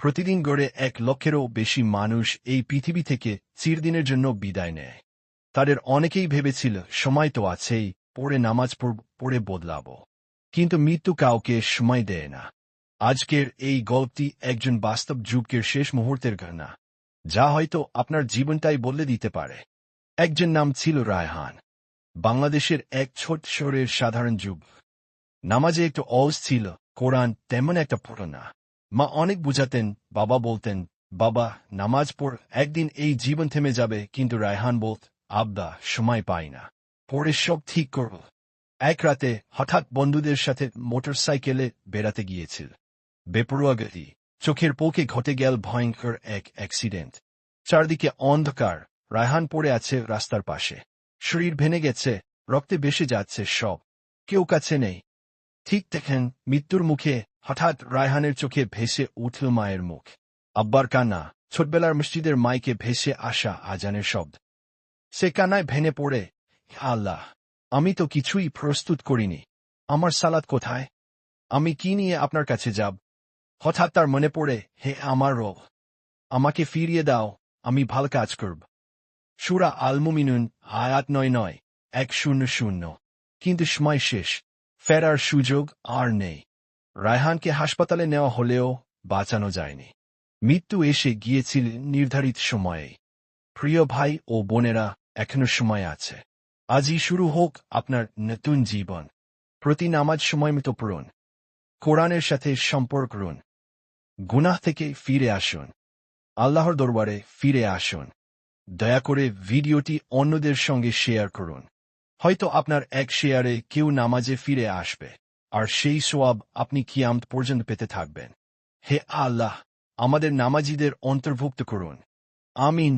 প্রতিদিন গড়ে 1 লক্ষেরও বেশি মানুষ এই পৃথিবী থেকে চিরদিনের জন্য বিদায় নেয়। তাদের অনেকেই ভেবেছিল সময় তো আছেই, পড়ে নামাজ পড়ে বদলাব। কিন্তু মৃত্যু কাউকে সময় দেয় না। আজকের এই গল্পটি একজন বাস্তব যুগের শেষ মুহূর্তের ঘটনা, যা হয়তো আপনার জীবনটাই বদলে দিতে পারে। একজন নাম ছিল রায়হান, বাংলাদেশের এক ছোট শহরের সাধারণ যুবক। নামাজে একটু অলস ছিল, কোরআন তেমন একটা পড়ত না। মা অনেক বুঝাতেন, বাবা বলতেন, বাবা নামাজ পড়, একদিন এই জীবন থেমে যাবে। কিন্তু রায়হান বলত, আব্বা সময় পাই না, পরে সব ঠিক করব। এক রাতে হঠাৎ বন্ধুদের সাথে মোটরসাইকেলে বেড়াতে গিয়েছিল। বেপরোয়া গতি, চোখের পলকে ঘটে গেল ভয়ঙ্কর এক অ্যাক্সিডেন্ট। চারদিকে অন্ধকার, রায়হান পড়ে আছে রাস্তার পাশে। শরীর ভেঙে গেছে, রক্তে ভেসে যাচ্ছে সব, কেউ কাছে নেই। ঠিক দেখেন মৃত্যুর মুখে হঠাৎ রায়হানের চোখে ভেসে উঠল মায়ের মুখ। আব্বার কান্না, ছোটবেলার মসজিদের মাইকে ভেসে আসা আজানের শব্দ। সে কান্নায় ভেঙে পড়ে, আল্লাহ, আমি তো কিছুই প্রস্তুত করিনি, আমার সালাত কোথায়? আমি কি নিয়ে আপনার কাছে যাব? হঠাৎ তার মনে পড়ে, হে আমার রব, আমাকে ফিরিয়ে দাও, আমি ভালো কাজ করব। সূরা আল মুমিনুন আয়াত 9:100। কিন্তু সময় শেষ, ফেরার সুযোগ আর নেই। রায়হানকে হাসপাতালে নেওয়া হলেও বাঁচানো যায়নি। মৃত্যু এসে গিয়েছিল নির্ধারিত সময়ে। প্রিয় ভাই ও বোনেরা, এখনো সময় আছে। আজই শুরু হোক আপনার নতুন জীবন। প্রতি নামাজ সময়মতো পড়ুন, কোরআনের সাথে সম্পর্ক করুন, গুনাহ থেকে ফিরে আসুন, আল্লাহর দরবারে ফিরে আসুন। দয়া করে ভিডিওটি অন্যদের সঙ্গে শেয়ার করুন। হয়তো আপনার এক শেয়ারে কেউ নামাজে ফিরে আসবে, আর সেই সওয়াব আপনি কিয়ামত পর্যন্ত পেতে থাকবেন। হে আল্লাহ, আমাদের নামাজীদের অন্তর্ভুক্ত করুন। আমিন।